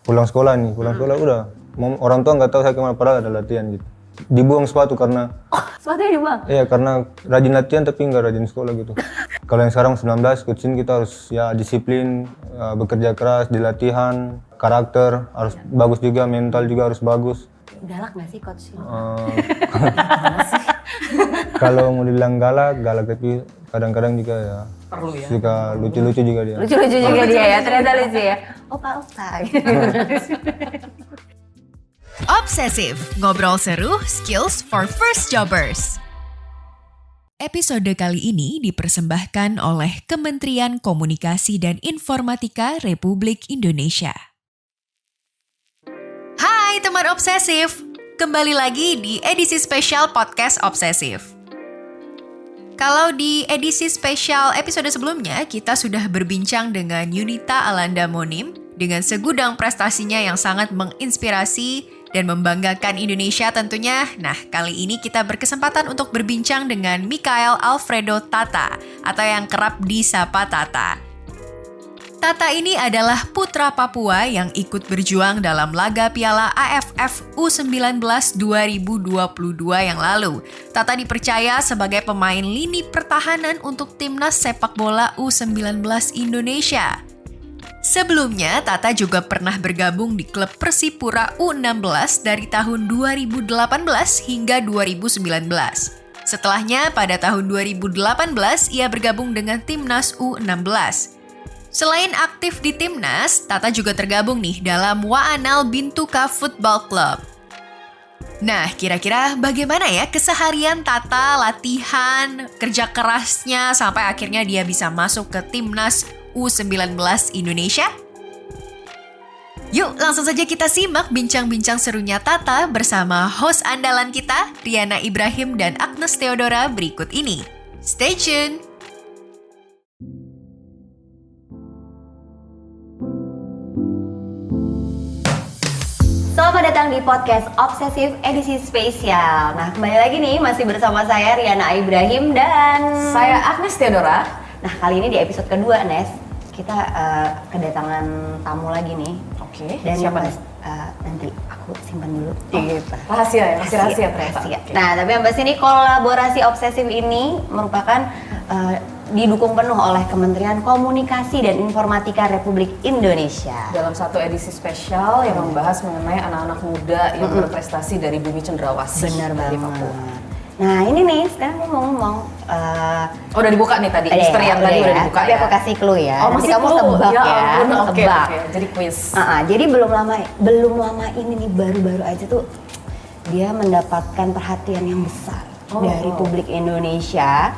pulang sekolah udah. Orang tua nggak tahu saya kemana, padahal ada latihan gitu. Dibuang sepatu karena Sepatunya dibuang? iya, karena rajin latihan tapi nggak rajin sekolah gitu. Kalau yang sekarang 19, coach Shin kita harus ya disiplin, bekerja keras di latihan, karakter harus bagus juga, mental juga harus bagus. Galak nggak sih coach Shin? Kalau mau dibilang galak tapi kadang-kadang juga ya Perlu ya. suka lucu-lucu juga dia. Lucu-lucu juga dia ya, ternyata lucu ya. Opa. Obsesif, ngobrol seru, skills for first jobbers. Episode kali ini dipersembahkan oleh Kementerian Komunikasi dan Informatika Republik Indonesia. Hai teman obsesif, kembali lagi di edisi spesial podcast Obsesif. Kalau di edisi spesial episode sebelumnya, kita sudah berbincang dengan Yunita Alanda Monim dengan segudang prestasinya yang sangat menginspirasi dan membanggakan Indonesia tentunya. Nah, kali ini kita berkesempatan untuk berbincang dengan Mikael Alfredo Tata atau yang kerap disapa Tata. Tata ini adalah putra Papua yang ikut berjuang dalam laga Piala AFF U19 2022 yang lalu. Tata dipercaya sebagai pemain lini pertahanan untuk timnas sepak bola U19 Indonesia. Sebelumnya, Tata juga pernah bergabung di klub Persipura U16 dari tahun 2018 hingga 2019. Setelahnya, pada tahun 2018, ia bergabung dengan timnas U16. Selain aktif di timnas, Tata juga tergabung nih dalam Waanal Bintuka Football Club. Nah, kira-kira bagaimana ya keseharian Tata, latihan, kerja kerasnya sampai akhirnya dia bisa masuk ke timnas U19 Indonesia? Yuk, langsung saja kita simak bincang-bincang serunya Tata bersama host andalan kita, Riana Ibrahim dan Agnes Theodora berikut ini. Stay tune! Selamat datang di podcast Obsesif edisi spesial. Nah, kembali lagi nih masih bersama saya Riana Ibrahim dan Saya Agnes Theodora. Nah, kali ini di episode kedua, Nes, kita kedatangan tamu lagi nih. Oke, Dan siapa yang nih? nanti aku simpan dulu. Rahasia ya, masih rahasia ternyata. Rahasia. Oke. Nah, tapi yang pasti ini kolaborasi Obsesif ini merupakan didukung penuh oleh Kementerian Komunikasi dan Informatika Republik Indonesia. Dalam satu edisi spesial yang membahas mengenai anak-anak muda yang berprestasi dari bumi cendrawasih. Benar dari banget. Papua. Nah, ini nih, sekarang aku mau ngomong. Udah dibuka nih tadi, misteri yang tadi udah dibuka tapi ya. aku kasih clue ya. Oh, Nanti masih kamu clue? tebak ya. ampun, Kamu oke, tebak. oke. Jadi quiz. Jadi belum lama ini nih, baru-baru aja tuh dia mendapatkan perhatian yang besar dari publik Indonesia.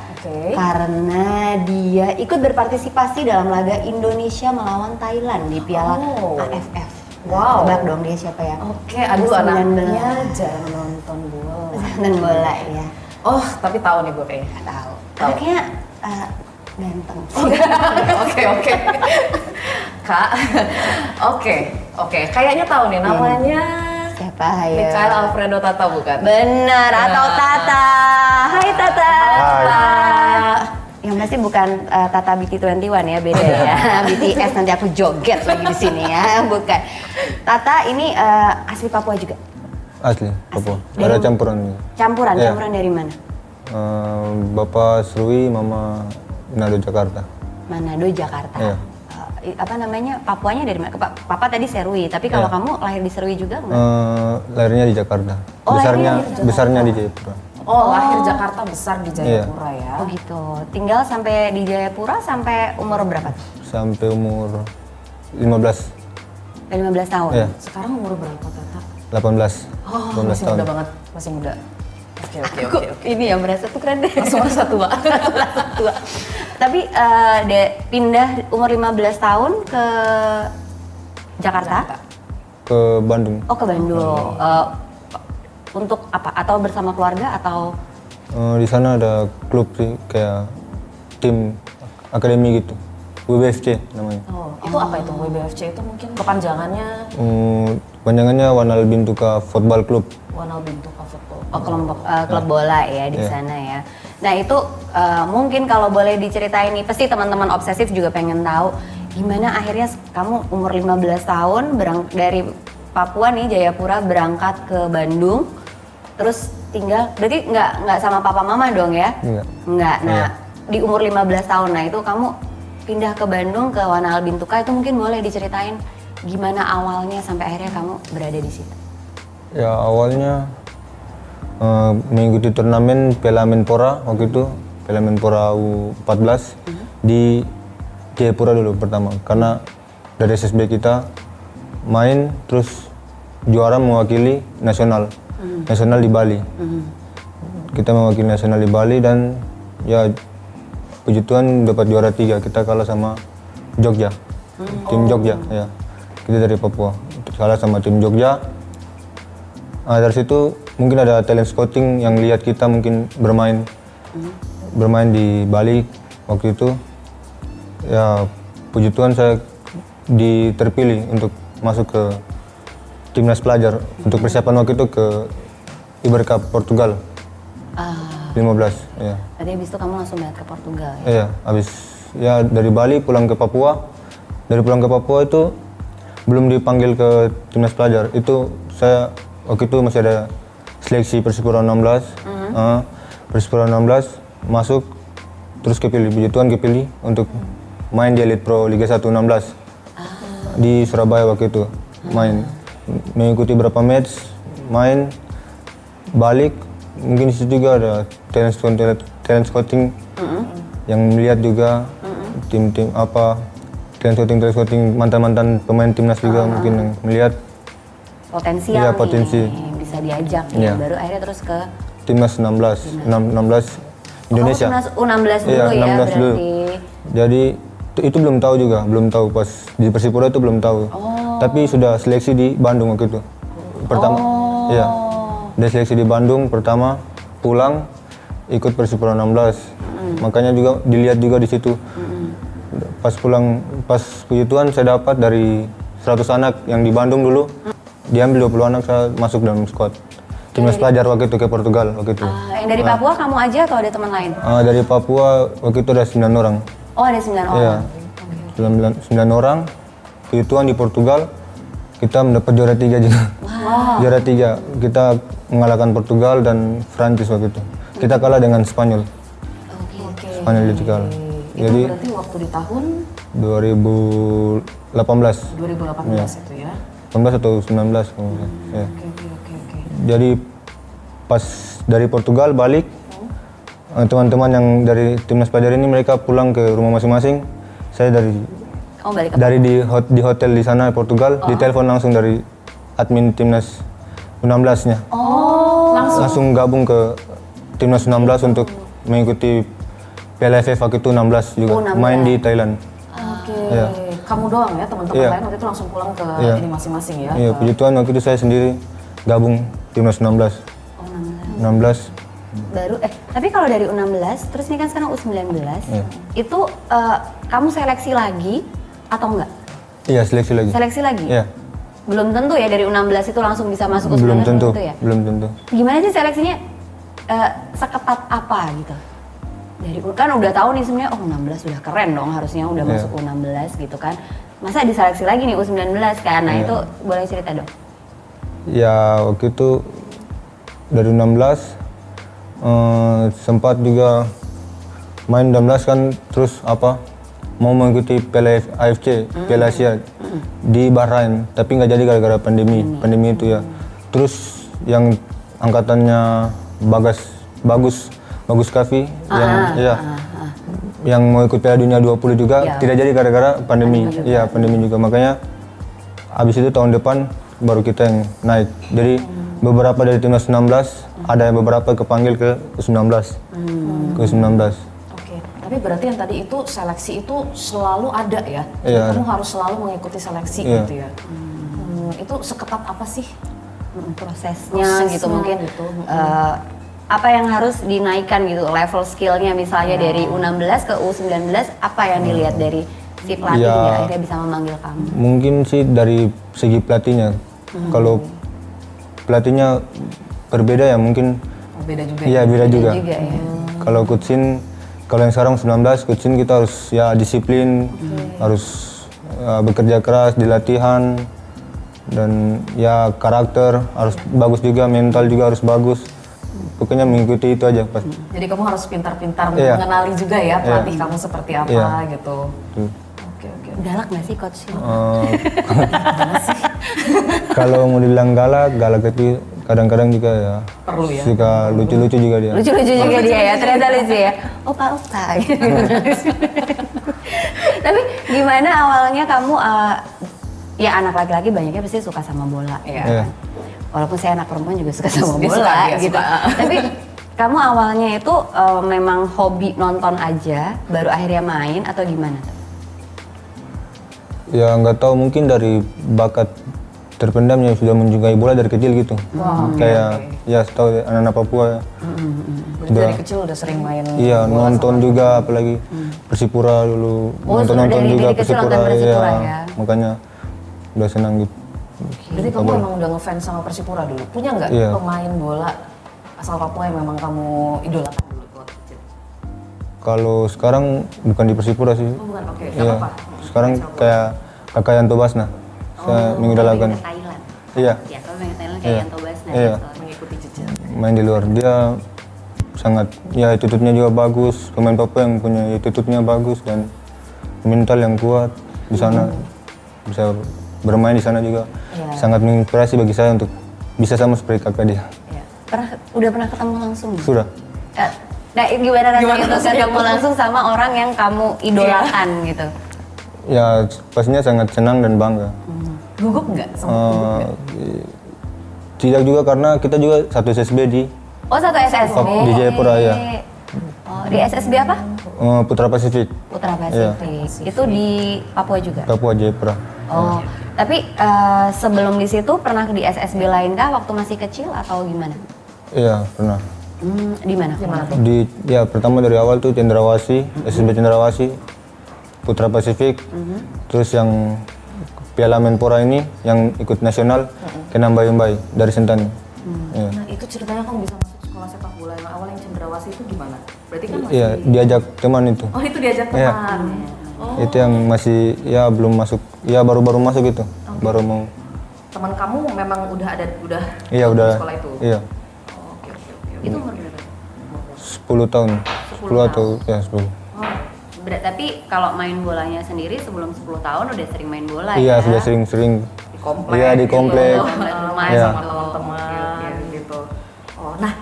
Karena dia ikut berpartisipasi dalam laga Indonesia melawan Thailand di Piala AFF. Wow. Tebak dong dia siapa ya? Oke, aduh anaknya jarang nonton bola. Dan bola ya. Oh, tapi tahu nih gue kayaknya. Tahu. Tahu. Anaknya ganteng. Oke. Kak, oke. Kayaknya tahu nih namanya. Siapa ya? Mikael Alfredo Tata bukan? Benar, atau Tata. Hai Tata. Hai. Yang pasti bukan Tata BT21 ya, beda ya. BTS nanti aku joget lagi di sini ya, bukan. Tata ini asli Papua juga. Asli, Papua. Dari- Ada campuran. Campuran Iya. dari mana? Bapak Serui, Mama Manado Jakarta. Manado, Jakarta. Iya. Apa namanya? Papuanya dari mana? Papa tadi Serui, tapi kalau Iya. kamu lahir di Serui juga nggak? Lahirnya di Jakarta. Oh, lahirnya di Jakarta. Besarnya di Jayapura. Oh, lahir Jakarta, besar di Jayapura ya. Oh gitu. Tinggal sampai di Jayapura sampai umur berapa? Sampai umur 15. 15 tahun. Iya, Sekarang umur berapa Tata? 18. Oh, 18 masih tahun. muda banget, masih muda. Aku ini yang merasa tuh keren deh. Langsung merasa tua. tua. Tapi pindah umur 15 tahun ke Jakarta? Ke Bandung. Oh, ke Bandung. Untuk apa? Atau bersama keluarga atau? Di sana ada klub sih, kayak tim akademi gitu. WBFC namanya. Oh, itu apa itu WBFC itu mungkin kepanjangannya? Panjangannya Waanal Bintuka Football Club. Waanal Bintuka Football. Oh, kelompok klub bola ya di Iya. sana ya. Nah itu mungkin kalau boleh diceritain nih, pasti teman-teman obsesif juga pengen tahu Gimana akhirnya kamu umur 15 tahun dari Papua nih, Jayapura, berangkat ke Bandung, terus tinggal, berarti nggak sama papa mama dong ya? Nggak. Nah, Iya. di umur 15 tahun, nah itu kamu pindah ke Bandung, ke Wana Albintuka, itu mungkin boleh diceritain gimana awalnya sampai akhirnya kamu berada di situ? Ya awalnya mengikuti turnamen Piala Menpora waktu itu, Piala Menpora U14 di Jayapura dulu pertama, karena dari SSB kita main terus juara mewakili nasional di Bali. Kita mewakili nasional di Bali dan ya puji Tuhan dapat juara 3, kita kalah sama Jogja, tim Jogja ya. Kita dari Papua, kalah sama tim Jogja. Dari situ mungkin ada talent scouting yang lihat kita mungkin bermain di Bali waktu itu. Ya puji Tuhan saya terpilih untuk masuk ke timnas pelajar untuk persiapan waktu itu ke Iber Cup Portugal 15 ya. Tadi habis itu kamu langsung balik ke Portugal ya? Iya, habis ya dari Bali pulang ke Papua. Dari pulang ke Papua itu belum dipanggil ke timnas pelajar. Itu saya waktu itu masih ada seleksi Persipura 16. Persipura 16 masuk terus kepilih, puji Tuhan kepilih untuk main di Elite Pro Liga 1 16 di Surabaya waktu itu. Mengikuti beberapa match, main, balik, mungkin di situ juga ada talent scouting yang melihat juga tim-tim talent scouting mantan mantan pemain timnas juga mungkin yang melihat potensial potensi nih, bisa diajak Iya. ya. Baru akhirnya terus ke timnas 16 Indonesia. Timnas U16 dulu Iya, ya 16 berarti. dulu. Jadi itu belum tahu juga, belum tahu pas di Persipura itu belum tahu. Tapi sudah seleksi di Bandung waktu itu. Pertama, iya. Dia seleksi di Bandung pertama, pulang ikut Persipura 16. Makanya juga dilihat juga di situ. Pas pulang, pas puji Tuhan saya dapat dari 100 anak yang di Bandung dulu, diambil 20 anak saya masuk dalam squad. Timnas pelajar waktu itu ke Portugal waktu itu. Yang dari Papua kamu aja atau ada teman lain? Dari Papua waktu itu ada 9 orang. Oh ada 9 orang. Iya, 9 orang. Puji Tuhan di Portugal kita mendapat juara 3 juga. Juara 3. Kita mengalahkan Portugal dan Prancis waktu itu. Kita kalah dengan Spanyol. Spanyol di Tegal. Itu Jadi berarti waktu di tahun 2018. 2018 itu ya? 18 atau 19 kalau nggak salah. Ya. Oke. Jadi pas dari Portugal balik, teman-teman yang dari timnas pelajar ini mereka pulang ke rumah masing-masing. Saya Kamu balik ke di hotel di sana Portugal, ditelepon langsung dari admin timnas U16-nya. Langsung gabung ke timnas U16 untuk mengikuti Piala AFF waktu itu 16 juga, main di Thailand. Oke. Iya. Kamu doang ya, teman-teman Iya. lain waktu itu langsung pulang ke Iya. ini masing-masing ya? Iya, puji Tuhan waktu itu saya sendiri gabung timnas 16. 16. baru tapi kalau dari U16 terus ini kan sekarang U19 itu kamu seleksi lagi atau enggak? Iya, seleksi lagi. Seleksi lagi? Iya. Belum tentu ya dari U16 itu langsung bisa masuk U19 Belum tentu, ya? belum tentu. Gimana sih seleksinya seketat apa gitu? Dari kan udah tahu nih sebenarnya U16 udah keren dong harusnya udah masuk U16 gitu kan. Masa diseleksi lagi nih U19 kan? Nah, itu boleh cerita dong. Ya, waktu itu dari 16 sempat juga main 16 kan terus mau mengikuti Piala AFC, Piala Asia di Bahrain, tapi nggak jadi gara-gara pandemi itu ya. Terus yang angkatannya Bagus Kavi yang mau ikut Piala Dunia 20 juga tidak jadi gara-gara pandemi. Iya, pandemi juga. Makanya habis itu tahun depan baru kita yang naik. Jadi beberapa dari timnas 16 ada yang beberapa kepanggil ke U19. Ke U19. Oke, tapi berarti yang tadi itu seleksi itu selalu ada ya? Jadi Iya, kamu harus selalu mengikuti seleksi Iya. gitu ya? Itu seketat apa sih? Prosesnya gitu mungkin apa yang harus dinaikkan gitu level skillnya misalnya dari U16 ke U19 apa yang dilihat dari si pelatih akhirnya bisa memanggil kamu? Mungkin sih dari segi pelatihnya. Kalau pelatihnya berbeda ya mungkin. Beda juga. Iya, beda juga. Ya. Kalau yang sekarang 19 coachin kita harus ya disiplin, harus bekerja keras di latihan, dan ya karakter harus bagus juga, mental juga harus bagus. Pokoknya mengikuti itu aja pas. Jadi kamu harus pintar-pintar Iya. mengenali juga ya pelatih kamu seperti apa Iya. gitu. Tuh. Oke. Galak nggak sih coach? Kalau mau dibilang galak itu kadang-kadang juga ya. Perlu ya. Suka lucu-lucu juga dia. Lucu-lucu juga dia ya, ternyata lucu ya. Opa. Tapi gimana awalnya kamu, ya anak laki-laki banyaknya pasti suka sama bola. Iya. Walaupun saya anak perempuan juga suka sama Dia bola suka, dia gitu. suka. Tapi kamu awalnya itu memang hobi nonton aja, baru akhirnya main atau gimana? Ya nggak tahu, mungkin dari bakat terpendam yang sudah menyukai bola dari kecil gitu. Kayak ya setahu anak-anak Papua ya. Berarti dari kecil udah sering main. Iya, nonton juga apalagi Persipura dulu. Oh, nonton dari juga kecil nonton Persipura ya. Makanya udah senang gitu. Berarti kamu emang udah ngefans sama Persipura dulu. Punya nggak Iya. pemain bola asal Papua yang memang kamu idolakan dulu waktu kecil? Kalau sekarang bukan di Persipura sih. Oh bukan, oke. Nggak Iya. apa-apa. Sekarang kayak Kakak Yanto Basna. Saya mengidolakan. Ke Thailand. Iya. Ya, kalau main ke Thailand kayak Iya. Yanto Basna Iya. gitu. Mengikuti jejak. Main di luar dia sangat, ya attitude-nya juga bagus. Pemain Papua yang punya attitude-nya bagus dan mental yang kuat di sana, bisa bermain di sana juga. Iya. Sangat menginspirasi bagi saya untuk bisa sama seperti kakak dia. Iya. Udah pernah ketemu langsung? Sudah. Nah, gimana rasanya tuh ketemu langsung sama orang yang kamu idolakan gitu? Ya pastinya sangat senang dan bangga. Gugup nggak? Sempat Tidak juga karena kita juga satu SSB di Oh, satu SSB. Di Jayapura, ya. Oh, di SSB apa? Putra Pasifik, Putra Pasifik. Itu di Papua juga? Papua Jayapura. Oh, tapi sebelum di situ pernah di SSB lain kah waktu masih kecil atau gimana? Iya pernah. Di mana? Di ya pertama dari awal tuh Cendrawasih, SSB Cendrawasih, Putra Pasifik, terus yang Piala Menpora ini yang ikut nasional Kenam Bayumbai dari Sentani. Iya. Nah itu ceritanya kamu bisa masuk sekolah sepak bola yang awal yang Cendrawasih itu gimana? Berarti kan masih... Iya, diajak teman itu. Oh itu diajak Iya. teman. Oh, Itu yang masih ya belum masuk, ya baru-baru masuk itu. Baru mau. teman kamu memang udah Iya di udah. sekolah itu? Iya. Oh, oke. Itu umur berapa? 10 tahun. 10 atau ya 10. Tapi kalau main bolanya sendiri sebelum 10 tahun udah sering main bola Iya, ya? sudah sering-sering. Di komplek. Iya, di komplek. Komplek rumah Iya. Sama teman-teman gitu. Oh, nah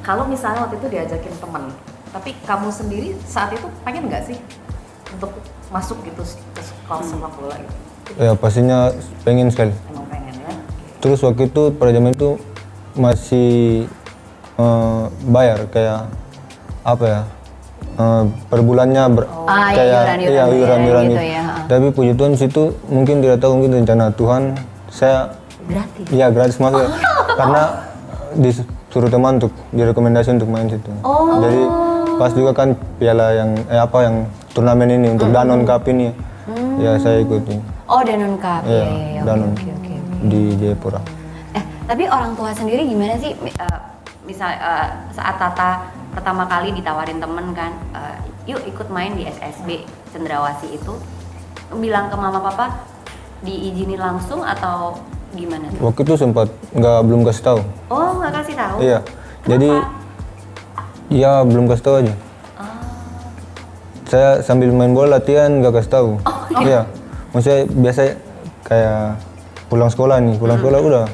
kalau misalnya waktu itu diajakin teman, tapi kamu sendiri saat itu pengen nggak sih untuk masuk gitu ke sekolah sepak bola gitu? Ya pastinya pengen sekali. Emang pengen ya? Terus waktu itu pada zaman itu masih bayar kayak apa ya? Per bulannya kayak iuran gitu gitu. ya. Tapi puji Tuhan situ mungkin tidak tahu, mungkin rencana Tuhan saya Gratis? iya gratis masuk karena disuruh teman untuk direkomendasi untuk main situ. Jadi pas juga kan piala yang yang turnamen ini untuk Danone Cup ini ya saya ikuti. Oh, Danone Cup. Iya, Iya, Danone oke. di Jayapura. Tapi orang tua sendiri gimana sih? Misal saat Tata pertama kali ditawarin temen kan, yuk ikut main di SSB Cendrawasih itu, bilang ke mama papa diizinin langsung atau gimana tuh? Waktu itu sempat belum kasih tahu. Oh, nggak kasih tahu? Iya. Jadi ya belum kasih tahu aja. Saya sambil main bola latihan nggak kasih tahu. Iya. Maksudnya biasa kayak pulang sekolah udah.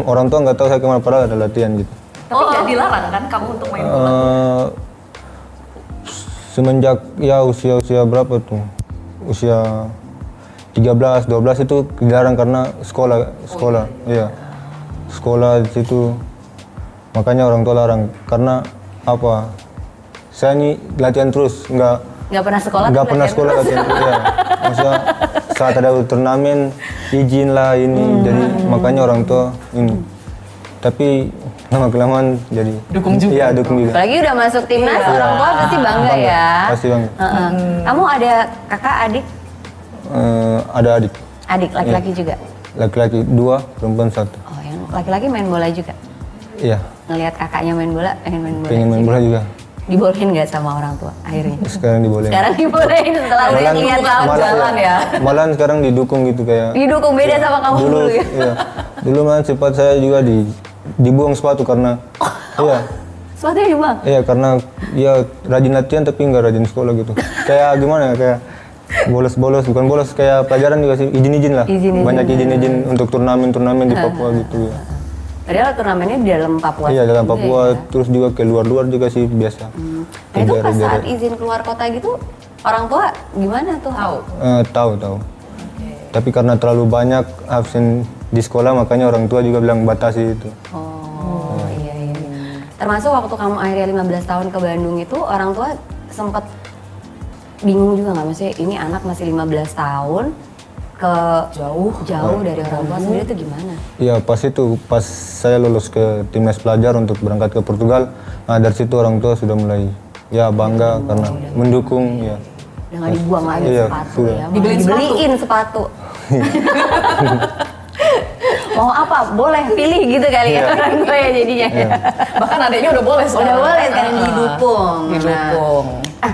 Orang tua nggak tahu saya kemana padahal ada latihan gitu. Tapi nggak dilarang kan kamu untuk main bola? Semenjak ya usia berapa tuh? Usia 13, 12 itu dilarang karena sekolah. Iya. Sekolah di situ. Makanya orang tua larang karena apa? Saya ini latihan terus, Nggak pernah sekolah? nggak tapi pernah latihan sekolah terus? latihan terus. Ya. Maksudnya saat ada turnamen izin lah ini, jadi makanya orang tua ini. Tapi lama-kelamaan jadi Dukung juga. Iya, dukung juga. Apalagi udah masuk timnas, orang tua pasti bangga ya. Pasti bangga. Kamu ada kakak, adik? Ada adik. Adik, laki-laki juga? Laki-laki 2, perempuan 1. Oh, yang laki-laki main bola juga? Iya, Ngelihat kakaknya main bola, pengen main bola? pengen main bola juga. Dibolehin nggak sama orang tua akhirnya? Sekarang dibolehin. Sekarang dibolehin setelah udah Malahan- sekian tahun malah- jalan ya. Malahan sekarang didukung gitu kayak. Didukung beda sama kamu dulu ya. Iya. Dulu malah sempat saya juga dibuang sepatu karena iya. Sepatunya dibuang? Iya, karena ya rajin latihan tapi nggak rajin sekolah gitu. Kayak gimana ya, kayak bolos-bolos, bukan bolos, kayak pelajaran juga sih, izin-izin lah. Izin-izin. Banyak izin-izin untuk turnamen-turnamen di Papua gitu ya. Padahal turnamennya di dalam Papua. Iya, dalam juga Papua, ya. terus juga ke luar-luar juga sih biasa. Nah itu pas saat izin keluar kota gitu, orang tua gimana tuh? Tahu. Tapi karena terlalu banyak absen di sekolah, makanya orang tua juga bilang batasi itu. Oh iya. Termasuk waktu kamu akhirnya 15 tahun ke Bandung itu, orang tua sempet bingung juga nggak? Maksudnya ini anak masih 15 tahun, ke jauh dari orang tua sendiri itu gimana? Iya, pas saya lulus ke timnas pelajar untuk berangkat ke Portugal, nah dari situ orang tua sudah mulai ya bangga karena mendukung ya. Udah nggak dibuang lagi Iya, sepatu sudah. ya, malah dibeliin sepatu. Mau apa? Boleh pilih gitu kali ya Iya. orang tua ya jadinya. Bahkan adiknya udah boleh Udah sekarang. boleh sekarang didukung. Didukung. Nah,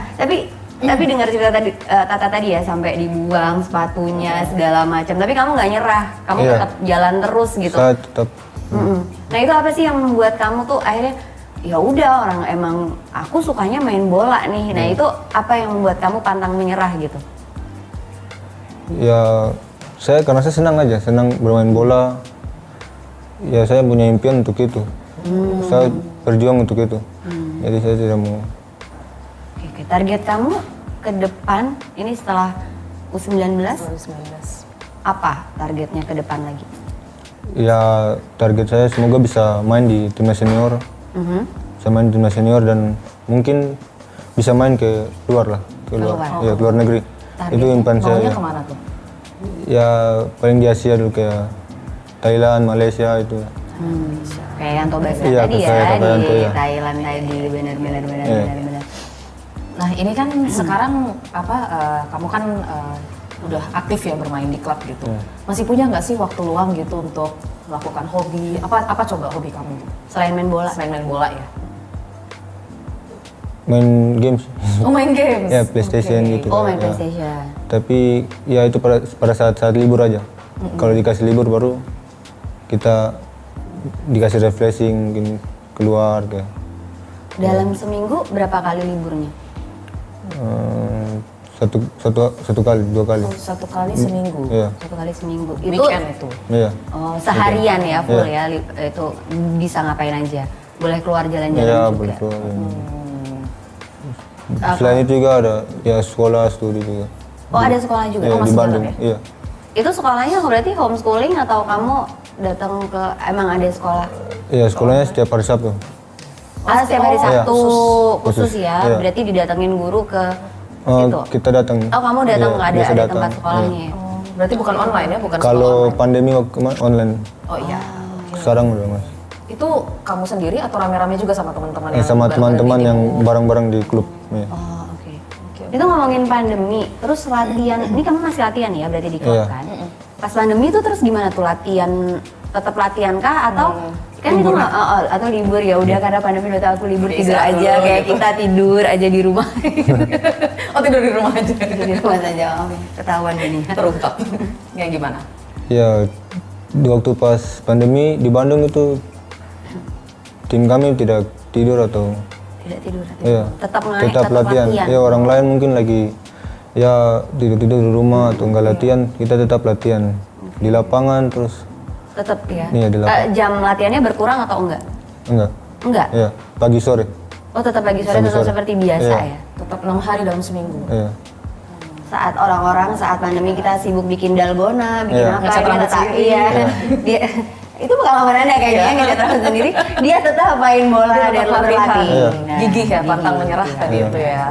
tapi dengar cerita tadi Tata tadi ya sampai dibuang sepatunya segala macam. Tapi kamu nggak nyerah, kamu Iya. tetap jalan terus gitu. Saya tetap Nah itu apa sih yang membuat kamu tuh akhirnya ya udah orang emang aku sukanya main bola nih. Nah itu apa yang membuat kamu pantang menyerah gitu? ya karena saya senang bermain bola. Ya saya punya impian untuk itu. Saya berjuang untuk itu. Jadi saya tidak mau. Oke, target kamu ke depan ini setelah U19 apa targetnya ke depan lagi? Ya target saya semoga bisa main di timnas senior. Bisa main di timnas senior dan mungkin bisa main ke luar lah, ke luar negeri. Itu impian saya. Maunya Ya. kemana tuh? Ya paling di Asia dulu kayak Thailand, Malaysia itu. Kayak Yanto Basna Iya, tadi ya, kayak di Yanto, ya. Thailand tadi, benar. Iya. Nah ini kan sekarang kamu kan udah aktif ya bermain di klub gitu. Masih punya nggak sih waktu luang gitu untuk melakukan hobi? Apa coba hobi kamu? Selain main bola. Selain main bola ya? Main games. Oh main games? Ya PlayStation gitu. Oh main ya. PlayStation. Tapi ya itu pada saat libur aja. Kalau dikasih libur baru kita dikasih refreshing, mungkin keluar kayak. Dalam seminggu berapa kali liburnya? Satu kali, 2 kali. Satu kali seminggu? Iya. Satu kali seminggu. Itu Weekend itu? Iya. seharian ya full ya, itu bisa ngapain aja? Boleh keluar jalan-jalan Iya, juga? boleh keluar. Selain itu juga ada ya sekolah, studi juga. Oh ada sekolah juga? Iya, Oh, di masih Bandung. jalan ya? Iya. Itu sekolahnya berarti homeschooling atau kamu datang ke, emang ada sekolah? Iya, sekolahnya setiap hari Sabtu. Setiap hari Sabtu khusus Khusus, ya, iya. berarti didatengin guru ke Oh, situ? kita datang. Oh kamu datang, Iya, ada biasa datang. tempat sekolahnya Iya. ya? Oh, berarti bukan online ya? Bukan Kalau sekolah online? pandemi waktu kemarin online. Oh iya. Sekarang udah Mas. Itu kamu sendiri atau rame-rame juga sama teman-teman yang Sama bareng-bareng teman-teman di yang timur? bareng-bareng di klub. Iya. Oh oke. Itu ngomongin pandemi, terus latihan, ini kamu masih latihan ya berarti di klub Iya. kan? Pas pandemi itu terus gimana tuh latihan, tetap latihan kah atau kan itu nggak, atau libur ya udah karena pandemi udah tahu aku libur tidur Istirahat aja dulu kayak gitu. kita tidur aja di rumah. Oh tidur di rumah aja? Tidur di rumah saja, oke. Ketahuan ini. Terungkap. Kayak gimana? Ya, di waktu pas pandemi di Bandung itu tim kami tidak tidur atau Tidak tidur. iya, Tetap tetap latihan. Ya orang lain mungkin lagi ya tidur di rumah atau enggak latihan, kita tetap latihan di lapangan terus. Tetap ya. Iya, di lapangan. Jam latihannya berkurang atau enggak? Enggak. Enggak. Ya, pagi sore. Oh tetap pagi sore Pagi tetap sore. seperti biasa Iya. ya. Tetap 6 hari dalam seminggu? Iya. Saat orang-orang saat pandemi kita sibuk bikin dalgona, bikin Iya. apa, Ngecat dia rambut tetap sendiri. iya. Dia itu pengalaman Anda kayaknya ngecat rambut sendiri. Dia tetap main bola Dia dan tetap berlatih. latihan. Iya. Nah, Gigih ya, pantang gigih, menyerah iya. tadi itu ya.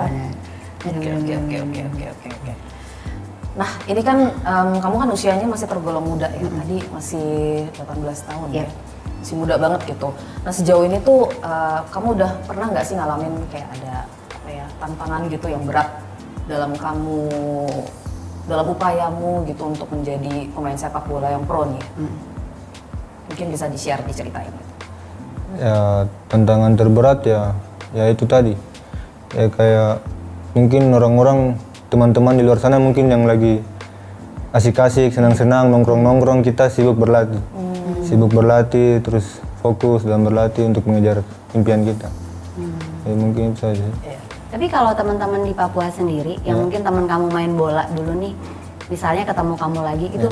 Benar. Oke. Nah ini kan kamu kan usianya masih tergolong muda ya, tadi masih 18 tahun ya, Yep. masih muda banget gitu. Nah sejauh ini tuh kamu udah pernah nggak sih ngalamin kayak ada apa ya tantangan gitu yang berat dalam dalam upayamu gitu untuk menjadi pemain sepak bola yang pro nih? Mungkin bisa di-share, diceritain gitu. Ya tantangan terberat ya itu tadi. Ya kayak mungkin orang-orang teman-teman di luar sana mungkin yang lagi asik-asik, senang-senang, nongkrong-nongkrong, kita sibuk berlatih. Sibuk berlatih, terus fokus dalam berlatih untuk mengejar impian kita. Ya mungkin itu saja. Tapi kalau teman-teman di Papua sendiri, yang mungkin teman kamu main bola dulu nih, misalnya ketemu kamu lagi, itu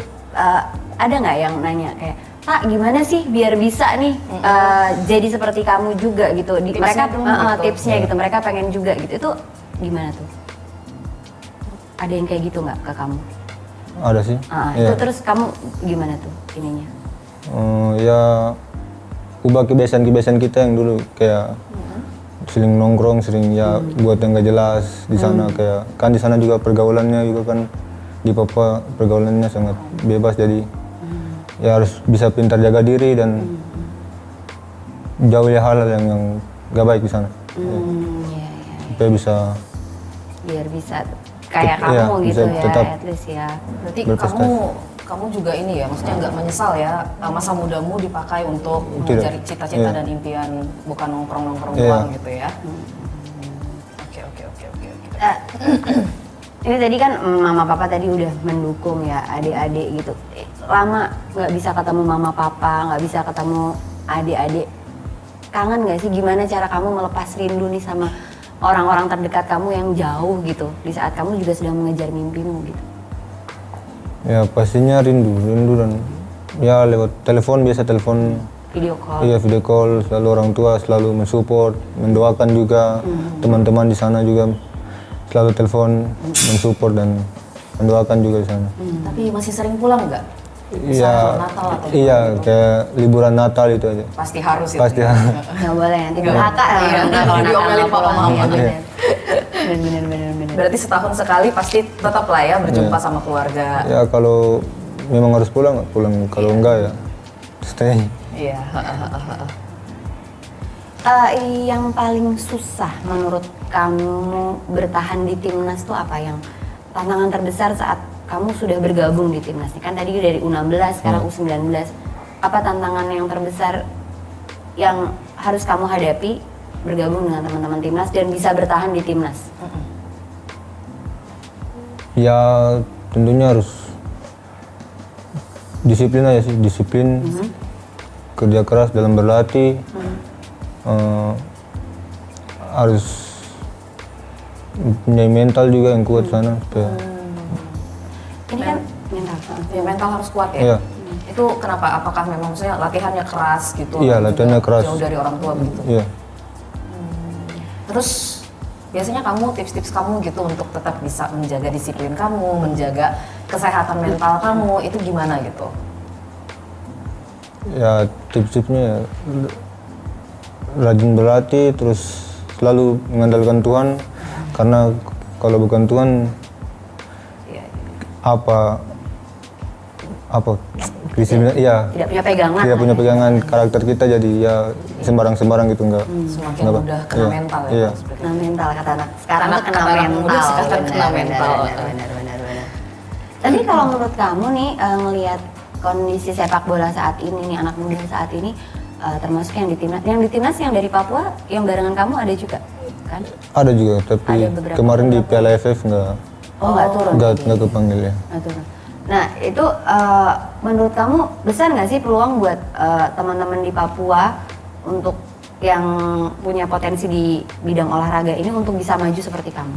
ada nggak yang nanya kayak, Pak gimana sih biar bisa nih jadi seperti kamu juga gitu? Tipsnya Mereka dong, gitu. tipsnya gitu, mereka pengen juga gitu. Itu gimana tuh? Ada yang kayak gitu nggak ke kamu? Ada sih. Itu terus kamu gimana tuh ininya? Ya ubah kebiasaan-kebiasaan kita yang dulu kayak sering nongkrong, sering ya buat yang gak jelas di sana kayak kan di sana juga pergaulannya juga kan di Papua pergaulannya sangat bebas jadi ya harus bisa pintar jaga diri dan jauhi hal-hal yang gak baik di sana. Iya. Supaya bisa Biar bisa kayak Iya, kamu bisa gitu ya, tetap at least ya. Berarti berprestasi. kamu juga ini ya, maksudnya nggak menyesal ya masa mudamu dipakai untuk Tidak. mencari cita-cita Iya. dan impian, bukan nongkrong-nongkrong Iya. doang gitu ya. Oke. Ini tadi kan mama papa tadi udah mendukung ya adik-adik gitu. Lama nggak bisa ketemu mama papa, nggak bisa ketemu adik-adik. Kangen nggak sih gimana cara kamu melepas rindu nih sama orang-orang terdekat kamu yang jauh gitu di saat kamu juga sedang mengejar mimpimu gitu? ya pastinya rindu dan ya lewat telepon biasa telepon Video call. iya video call selalu orang tua selalu mensupport mendoakan juga teman-teman di sana juga selalu telepon mensupport dan mendoakan juga di sana. Tapi masih sering pulang nggak? Iya, Natal atau iya kayak liburan Natal itu aja. Pasti harus itu. Pasti. ya. Nggak boleh nanti durhaka Iya, kalau nanti diomelin Natal papa pulang. mama. Iya, bener. Berarti setahun sekali pasti tetap lah ya berjumpa sama keluarga. Ya kalau memang harus pulang pulang, kalau enggak ya stay. Iya. Yang paling susah menurut kamu bertahan di timnas tuh apa, yang tantangan terbesar saat kamu sudah bergabung di timnas? Kan tadi dari U16 sekarang U19. Apa tantangan yang terbesar yang harus kamu hadapi bergabung dengan teman-teman timnas dan bisa bertahan di timnas? Ya tentunya harus disiplin aja sih, disiplin, kerja keras dalam berlatih, harus punya mental juga yang kuat sana. Supaya, Ini kan mental. Ya, mental harus kuat ya. Iya. Itu kenapa? Apakah memang maksudnya latihannya keras gitu? Iya, atau latihannya juga keras. Jauh dari orang tua begitu. iya. Terus biasanya kamu tips-tips kamu gitu untuk tetap bisa menjaga disiplin kamu, menjaga kesehatan mental kamu itu gimana gitu? Ya tips-tipsnya ya, rajin berlatih, terus selalu mengandalkan Tuhan, karena kalau bukan Tuhan apa disiplin, iya Tidak punya pegangan. tidak punya pegangan, karakter kita jadi ya sembarang-sembarang gitu enggak. Semakin Kenapa? mudah kena Iya, mental ya. iya. Kalau seperti itu. Kena mental kata anak sekarang Anak tuh kena kata anak mental. muda sekarang kena mental. Benar. Tapi kalau menurut kamu nih ngelihat kondisi sepak bola saat ini nih, anak muda saat ini, termasuk yang di timnas yang dari Papua yang barengan kamu ada juga kan? Ada juga, tapi Ada beberapa- kemarin di Piala AFF Nggak turun. nggak kepanggil ya. Nggak turun. Nah itu menurut kamu besar nggak sih peluang buat teman-teman di Papua untuk yang punya potensi di bidang olahraga ini untuk bisa maju seperti kamu?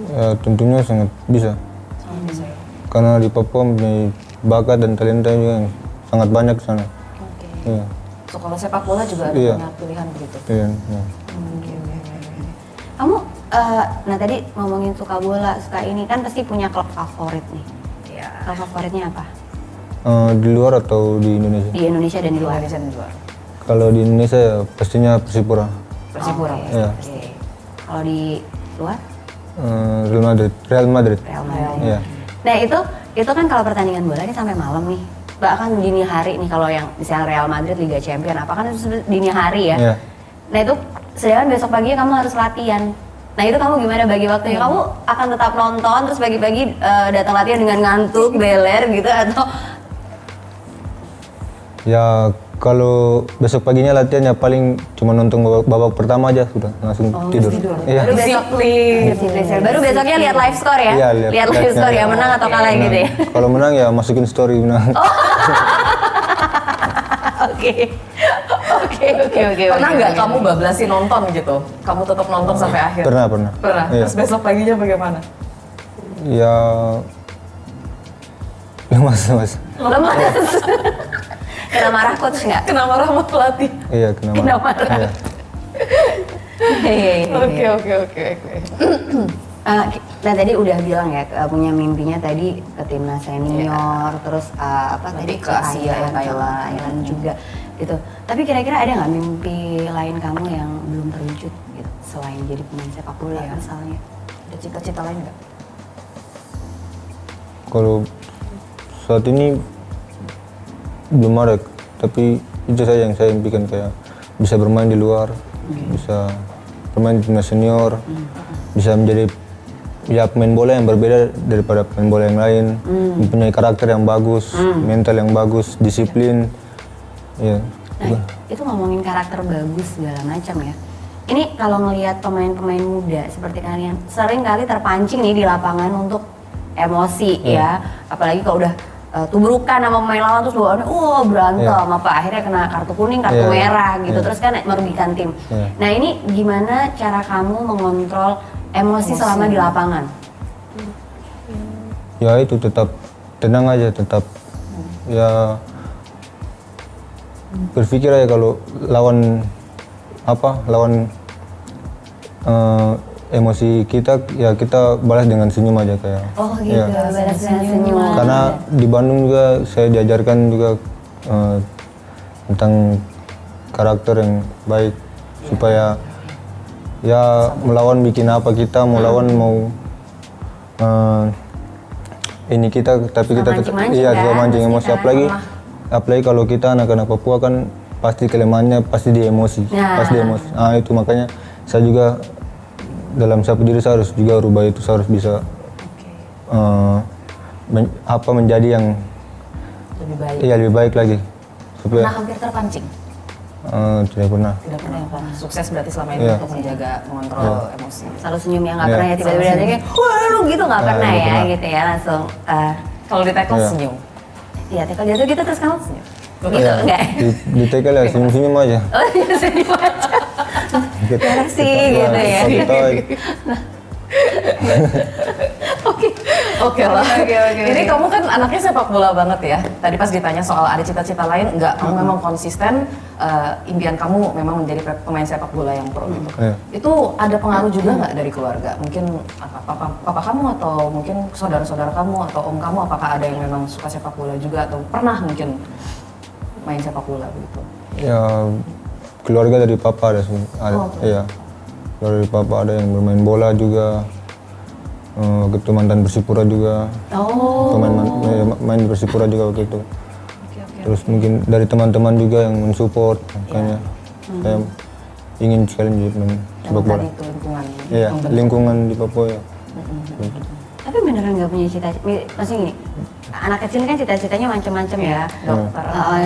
Ya, tentunya sangat bisa. Bisa ya. Karena di Papua mempunyai bakat dan talenta juga yang sangat banyak di sana. Oke. Iya, So kalau sepak bola juga ada Iya. banyak pilihan begitu. iya, iya. Kamu, nah tadi ngomongin suka bola, suka ini kan pasti punya klub favorit nih. Iya. Klub favoritnya apa? Di luar atau di Indonesia? Di Indonesia dan di luar? Indonesia dan luar. Kalau di Indonesia ya pastinya Persipura. Persipura. Oke, Iya. oke. Kalau di luar? Real Madrid. Real Madrid. Iya. Nah itu kan kalau pertandingan bola ini sampai malam nih. Bahkan dini hari nih kalau yang misalnya Real Madrid Liga Champion apa kan itu dini hari ya. Iya. Nah itu sedangkan besok pagi kamu harus latihan. Nah itu kamu gimana bagi waktunya? Kamu akan tetap nonton terus pagi-pagi datang latihan dengan ngantuk, beler gitu atau? Ya Kalau besok paginya latihan ya paling cuma nonton babak pertama aja sudah langsung tidur. Iya. Baru besok disiplin. Baru besoknya lihat live score ya. Iya, lihat live score ya, menang atau kalah gitu ya. Kalau menang ya masukin story menang. Oke. Pernah nggak kamu bablasin nonton gitu? Kamu tetap nonton sampai akhir? Pernah. Pernah. Iya. Terus besok paginya bagaimana? Ya lemas. Lemas. Kena marah coach nggak? Kena marah sama pelatih. Iya, kena marah. Iya. Oke. Nah tadi udah bilang ya punya mimpinya tadi ke timnas senior, terus tadi ke Asia, Thailand juga gitu. Tapi kira-kira ada nggak mimpi lain kamu yang belum terwujud gitu selain jadi pemain sepak bola misalnya? Ada cita-cita lain nggak? Kalau saat ini belum ada, tapi itu saja yang saya impikan, kayak bisa bermain di luar, bisa bermain di timnas senior, bisa menjadi ya pemain bola yang berbeda daripada pemain bola yang lain, mempunyai karakter yang bagus, mental yang bagus, disiplin. Ya. Nah, itu ngomongin karakter bagus segala macam ya. Ini kalau ngelihat pemain-pemain muda seperti kalian, sering kali terpancing nih di lapangan untuk emosi ya. Apalagi kalau udah tubrukan sama pemain lawan terus bawaannya berantem apa akhirnya kena kartu kuning, kartu merah gitu. Terus kan merugikan tim. Nah, ini gimana cara kamu mengontrol emosi selama di lapangan? Ya itu tetap tenang aja, tetap ya berpikir aja kalau lawan emosi kita, ya kita balas dengan senyum aja kayak. Oh gitu, balas dengan senyum. Karena di Bandung juga saya diajarkan juga tentang karakter yang baik, supaya ya melawan bikin apa kita mau lawan mau ini kita, tapi kita tetap juga mancing emosi, apalagi kalau kita anak-anak Papua kan pasti kelemahannya pasti di emosi, pasti di emosi. Nah itu makanya saya juga dalam satu diri saya harus juga rubah itu, saya harus bisa menjadi yang Lebih baik. Iya lebih baik lagi. Supaya Pernah hampir terpancing? tidak pernah. Tidak pernah. Sukses berarti selama ini untuk menjaga, mengontrol emosi. Selalu senyum ya, nggak pernah ya tiba-tiba datang kayak wah lu gitu, nggak pernah ya gitu ya, langsung Kalau di tackle senyum? iya tackle jatuh gitu terus kamu senyum gitu Iya, enggak? Di tackle ya senyum-senyum aja. Oh iya senyum aja galaksi gitu ya. Oke lah. Ini kamu kan anaknya sepak bola banget ya. Tadi pas ditanya soal ada cita-cita lain, enggak, kamu memang konsisten, impian kamu memang menjadi pemain sepak bola yang pro gitu. Itu ada pengaruh juga nggak dari keluarga? Mungkin papa kamu atau mungkin saudara-saudara kamu atau om kamu, apakah ada yang memang suka sepak bola juga atau pernah mungkin main sepak bola begitu? Ya keluarga dari papa ada sih. Iya. Keluarga dari papa ada yang bermain bola juga. Waktu itu mantan Persipura juga. Main di Persipura juga waktu itu. Terus mungkin dari teman-teman juga yang mensupport, makanya saya ingin sekali menjadi pemain sepak bola. Itu lingkungan. Iya, lingkungan di Papua ya. Tapi beneran nggak punya cita-cita, maksudnya gini, anak kecil kan cita-citanya macam-macam ya,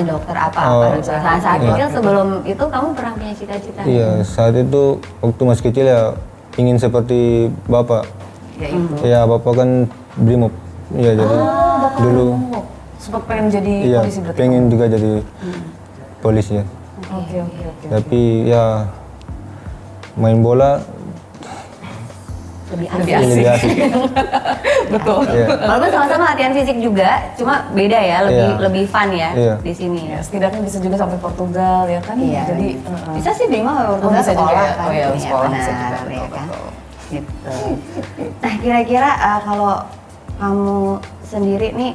dokter apa-apa. Saat kecil sebelum itu kamu pernah punya cita-cita? Iya, saat itu waktu masih kecil ya ingin seperti bapak. Ya bapak kan Brimob. Iya jadi dulu. Sempat pengen jadi polisi berarti? Pengen juga jadi polisi ya. Oke. Tapi ya main bola Lebih lebih asik. Betul. Walaupun sama-sama latihan fisik juga, cuma beda ya, lebih fun ya di sini. Ya, setidaknya bisa juga sampai Portugal ya kan? Iya. Jadi bisa sih Bimo Portugal bisa juga sekolah ya. kan? Oh iya, sekolah bisa benar, juga. ya kan? Gitu. Nah kira-kira kalau kamu sendiri nih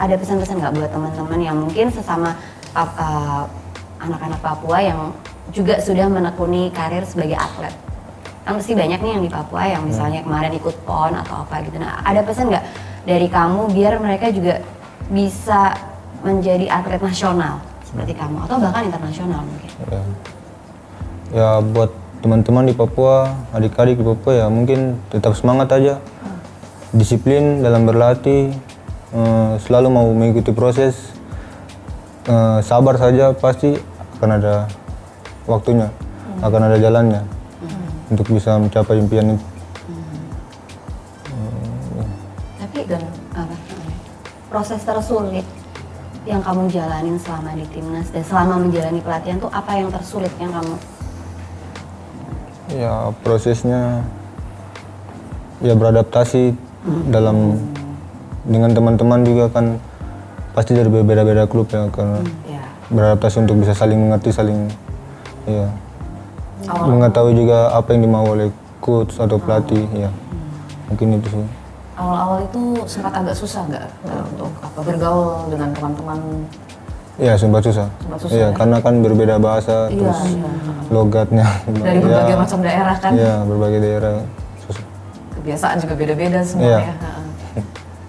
ada pesan-pesan nggak buat teman-teman yang mungkin sesama anak-anak Papua yang juga sudah menekuni karir sebagai atlet? Kan mesti banyak nih yang di Papua yang misalnya kemarin ikut PON atau apa gitu. Nah ada pesan nggak dari kamu biar mereka juga bisa menjadi atlet nasional seperti kamu atau bahkan internasional mungkin? Ya buat teman-teman di Papua, adik-adik di Papua ya mungkin tetap semangat aja, disiplin dalam berlatih, selalu mau mengikuti proses, sabar saja, pasti akan ada waktunya, akan ada jalannya untuk bisa mencapai impian itu. Tapi apa? Proses tersulit yang kamu jalanin selama di timnas dan selama menjalani pelatihan tuh apa yang tersulit yang kamu? Ya prosesnya ya beradaptasi dengan teman-teman juga kan pasti dari berbeda-beda klub ya, karena beradaptasi untuk bisa saling mengerti, saling ya mengetahui juga apa yang dimau oleh coach atau pelatih ya, mungkin itu sih. Awal-awal itu sempat agak susah nggak untuk bergaul dengan teman-teman? Iya, sempat susah. Iya, karena kan berbeda bahasa, terus logatnya. Dari berbagai macam daerah kan? Iya, berbagai daerah. Susah. Kebiasaan juga beda-beda semua ya.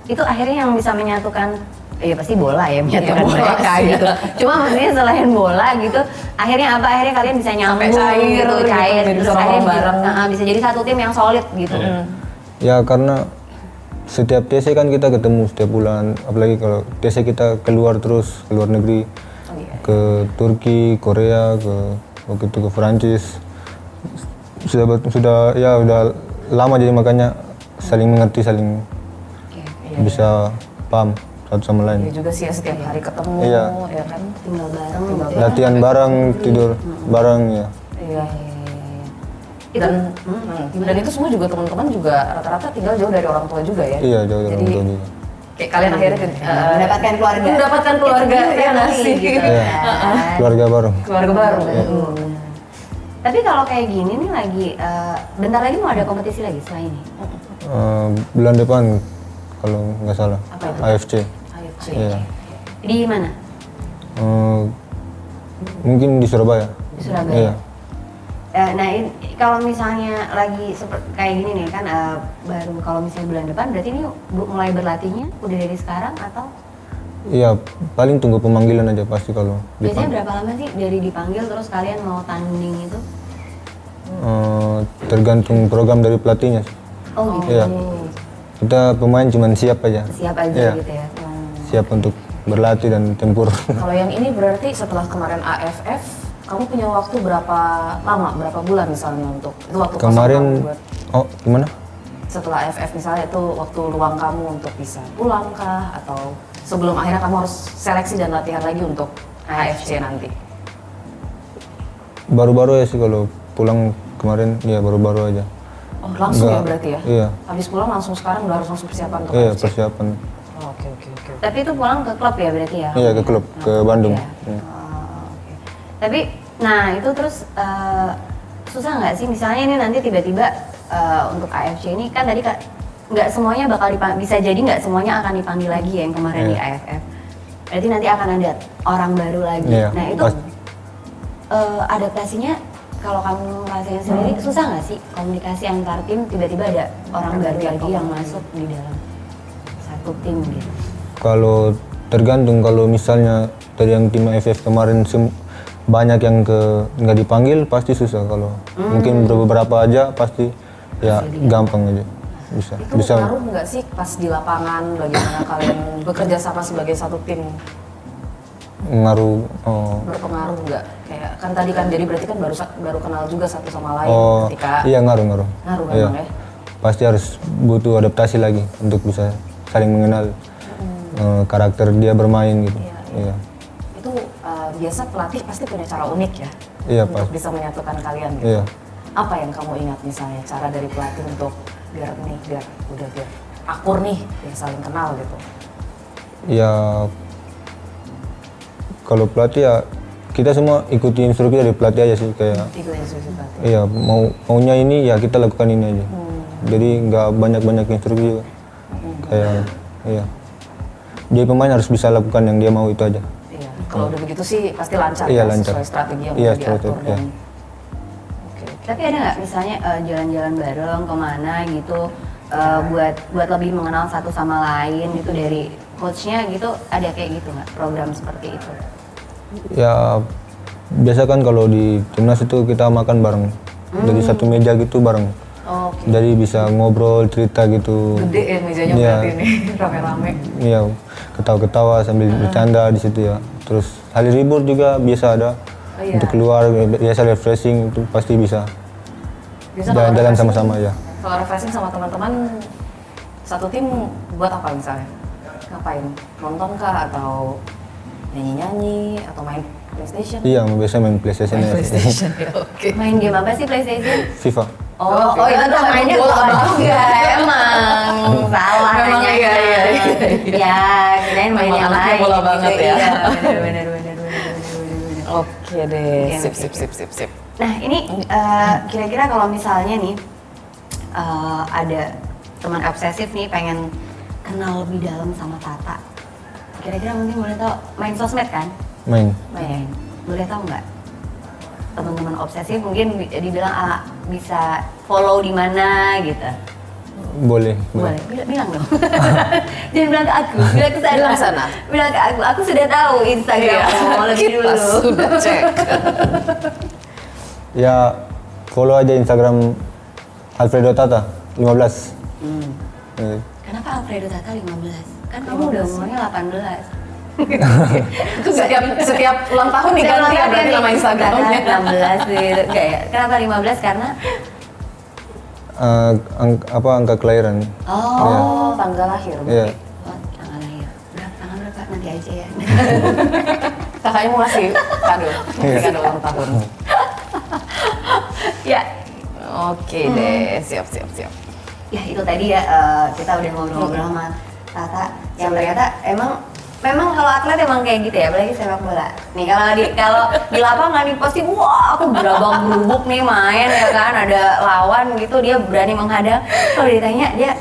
Itu akhirnya yang bisa menyatukan, ya pasti bola ya menyatukan bola mereka sih. gitu. Cuma maksudnya selain bola gitu, akhirnya apa? Akhirnya kalian bisa nyambung cair gitu, cair. gitu, Terus bisa akhirnya bareng. bisa jadi satu tim yang solid gitu. Ya, karena setiap TC kan kita ketemu setiap bulan, apalagi kalau TC kita keluar terus, ke luar negeri, ke Turki, Korea, waktu itu ke Perancis. Sudah ya udah lama, jadi makanya saling mengerti, saling bisa paham satu sama lain. Iya juga sih ya, setiap hari ketemu Iya. ya kan? Tinggal bareng. Latihan bareng, tidur bareng ya. Iya. Dan itu semua juga teman-teman juga rata-rata tinggal jauh dari orang tua juga ya? Iya, jauh dari Jadi, orang tua juga. kayak kalian akhirnya mendapatkan keluarga. Mendapatkan keluarga ya nggak sih? Gitu. Iya. Keluarga baru. Keluarga baru. Tapi kalau kayak gini nih lagi, bentar lagi mau ada kompetisi lagi setelah ini? Bulan depan kalau nggak salah. Apa itu? AFC. AFC. Iya. Di mana? Mungkin di Surabaya. Di Surabaya. Iya. Nah, kalau misalnya lagi kayak gini nih kan, baru kalau misalnya bulan depan, berarti ini mulai berlatihnya udah dari sekarang atau? Iya, paling tunggu pemanggilan aja pasti kalau Biasanya berapa lama sih dari dipanggil terus kalian mau tanding itu? Tergantung program dari pelatihnya sih. Oh gitu. Iya. Kita pemain cuma siap aja. Siap aja Iya. gitu ya. Siap untuk berlatih dan tempur. Kalau yang ini berarti setelah kemarin AFF, kamu punya waktu berapa lama, berapa bulan misalnya untuk itu waktu kosong Kemarin, kamu buat gimana? setelah AFF misalnya itu waktu luang kamu untuk bisa pulang kah atau sebelum akhirnya kamu harus seleksi dan latihan lagi untuk AFC nanti? Baru-baru ya sih kalau pulang kemarin, ya baru-baru aja. Oh langsung ya Enggak, berarti ya? iya. Habis pulang langsung sekarang udah harus langsung persiapan untuk Iya, AFC? persiapan. Oh, Oke. Tapi itu pulang ke klub ya berarti ya? Iya, ke klub, ke Bandung. Iya. Iya. Oke. Tapi, nah itu terus susah nggak sih misalnya ini nanti tiba-tiba untuk AFC ini kan tadi nggak semuanya bakal dipanggil, bisa jadi nggak semuanya akan dipanggil lagi ya yang kemarin di AFF. Berarti nanti akan ada orang baru lagi. Iya, Nah itu adaptasinya kalau kamu ngerasain sendiri susah nggak sih komunikasi antar tim tiba-tiba ada orang baru lagi yang masuk di dalam satu tim gitu? Kalau tergantung, kalau misalnya dari yang tim AFF kemarin banyak yang nggak dipanggil pasti susah. Kalau mungkin beberapa aja pasti ya gampang aja bisa. Itu ngaruh nggak sih pas di lapangan bagaimana kalian bekerja sama sebagai satu tim? Ngaruh. Berpengaruh nggak? Kayak kan tadi kan jadi berarti kan baru kenal juga satu sama lain ketika Iya, ngaruh. Ngaruh Iya. memang ya. Pasti harus butuh adaptasi lagi untuk bisa saling mengenal karakter dia bermain gitu. Iya. Itu biasa pelatih pasti punya cara unik ya Iya, untuk pasti. bisa menyatukan kalian gitu. Iya. Apa yang kamu ingat misalnya cara dari pelatih untuk biar akur nih, biar saling kenal gitu? Ya, kalau pelatih ya kita semua ikuti instruksi dari pelatih aja sih, kayak Ikut instruksi pelatih. iya maunya ini ya kita lakukan ini aja. Jadi nggak banyak instruksi juga. Kayak iya. Jadi pemain harus bisa lakukan yang dia mau itu aja. Iya. Kalau udah begitu sih pasti lancar Iya, ya, lancar. sesuai strategi yang Iya, udah diatur strategi, dan. iya. Oke. Tapi ada nggak misalnya jalan-jalan bareng kemana gitu buat lebih mengenal satu sama lain gitu dari coachnya gitu, ada kayak gitu nggak program seperti itu? Ya biasa kan kalau di timnas itu kita makan bareng. Dari satu meja gitu bareng. Oke. Jadi bisa ngobrol, cerita gitu. Gede ya mejanya Iya. berarti ini rame-rame. Iya. ketawa-ketawa sambil bercanda di situ ya. Terus hari libur juga biasa ada untuk keluar, biasa refreshing itu pasti bisa. Biasa kalau Jalan-jalan refreshing- sama-sama ya. Kalau refreshing sama teman-teman satu tim buat apa misalnya? Ngapain? Nonton kah atau nyanyi-nyanyi atau main PlayStation? Iya, biasa main PlayStation ya. PlayStation ya, oke. Main game apa sih PlayStation? FIFA. Oh itu tuh mainnya bola juga emang salah Memang nanya. iya. Ya, kirain main Memang yang anaknya lain. bola gitu. banget ya. Iya, bener. Oke deh, Oke, sip. oke. Nah ini kira-kira kalau misalnya nih ada teman obsesif nih pengen kenal lebih dalam sama Tata, kira-kira mungkin boleh tau main sosmed kan? Main. Main. Boleh tahu nggak teman-teman obsesif mungkin dibilang bisa follow di mana gitu? Boleh. Boleh. Bilang dong. Jangan bilang ke aku. Bilang ke sana. Bilang sana. Bilang ke aku. Aku sudah tahu Instagram lebih Kita dulu. sudah cek. Ya, follow aja Instagram Alfredo Tata 15. Kenapa Alfredo Tata 15? Kan kamu udah umurnya 18. Itu setiap ulang tahun diganti ya berarti nama Instagramnya. 16 gitu. Enggak ya? Kenapa 15? Karena Angka kelahiran. oh, tanggal lahir. Iya. tanggal lahir. Tanggal berapa? Nanti aja ya. Kakaknya mau ngasih kado. Ngasih kado ulang tahun. Ya. Oke deh, siap. Ya itu tadi ya kita udah ngobrol-ngobrol sama Tata yang ternyata memang kalau atlet emang kayak gitu ya, apalagi sepak bola. Nih kalau di lapangan nih pasti wah aku berabang berubuk nih main ya kan, ada lawan gitu dia berani menghadang. Kalau ditanya dia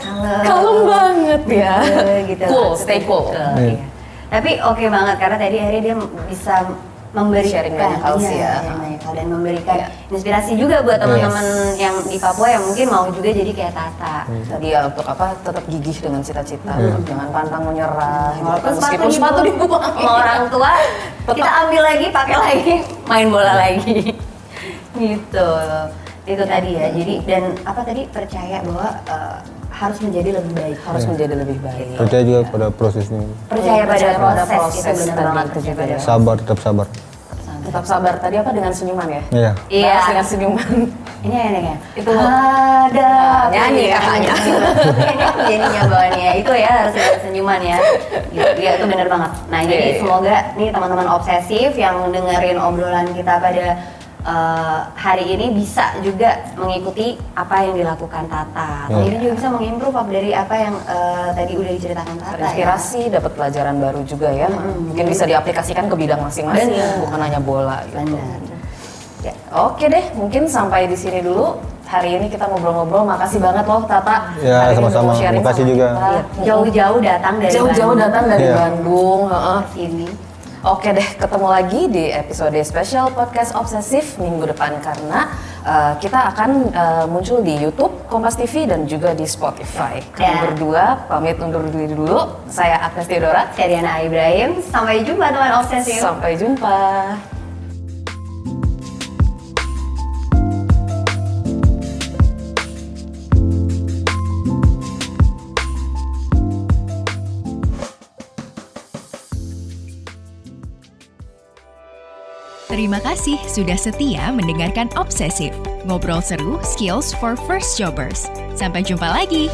Kalem banget ya. gitu. Cool, stay cool. Iya. Tapi oke banget karena tadi akhirnya dia bisa memberikan Sharing banyak hal sih ya. sharing banyak hal dan memberikan inspirasi juga buat teman-teman yang di Papua yang mungkin mau juga jadi kayak Tata. Tadi ya untuk apa tetap gigih dengan cita-cita, jangan pantang menyerah. Gitu. Walaupun Meskipun sepatu dibuang sama orang tua, kita ambil lagi, pakai lagi, main bola lagi. Gitu. Itu tadi ya. Jadi dan apa tadi percaya bahwa harus menjadi lebih baik. Harus menjadi lebih baik. Percaya juga pada prosesnya. Percaya pada proses, itu benar tadi banget. itu Percaya juga pada ya. Sabar, tetap sabar. Tetap sabar. Tadi apa dengan senyuman ya? Iya. Iya. Bahas dengan senyuman. Ini ya. Itu ada nyanyi ya. kakaknya. Ini jadinya bawaannya itu ya harus ada senyuman ya. Ya itu benar banget. Nah jadi Iya. semoga nih teman-teman obsesif yang dengerin obrolan kita pada hari ini bisa juga mengikuti apa yang dilakukan Tata. Ini juga bisa mengimprove dari apa yang tadi udah diceritakan Tata. Terinspirasi, dapat pelajaran baru juga ya. Mungkin bisa diaplikasikan ke bidang masing-masing, Bener. bukan hanya bola gitu. Benar. Ya. Oke deh, mungkin sampai di sini dulu. Hari ini kita ngobrol-ngobrol. Makasih banget loh Tata. Ya, Hari ini sama-sama. mau sharing Makasih sama juga. kita. Jauh-jauh datang dari Jauh-jauh Bandung datang dari Iya. Bandung. Heeh. ke sini. Oke deh, ketemu lagi di episode spesial podcast Obsesif minggu depan karena kita akan muncul di YouTube, Kompas TV dan juga di Spotify. Kami Ya. berdua pamit undur diri dulu. Saya Agnes Theodora. Saya Diana Ibrahim. Sampai jumpa teman obsesif. Sampai jumpa. Terima kasih sudah setia mendengarkan Obsesif. Ngobrol seru, skills for first jobbers. Sampai jumpa lagi.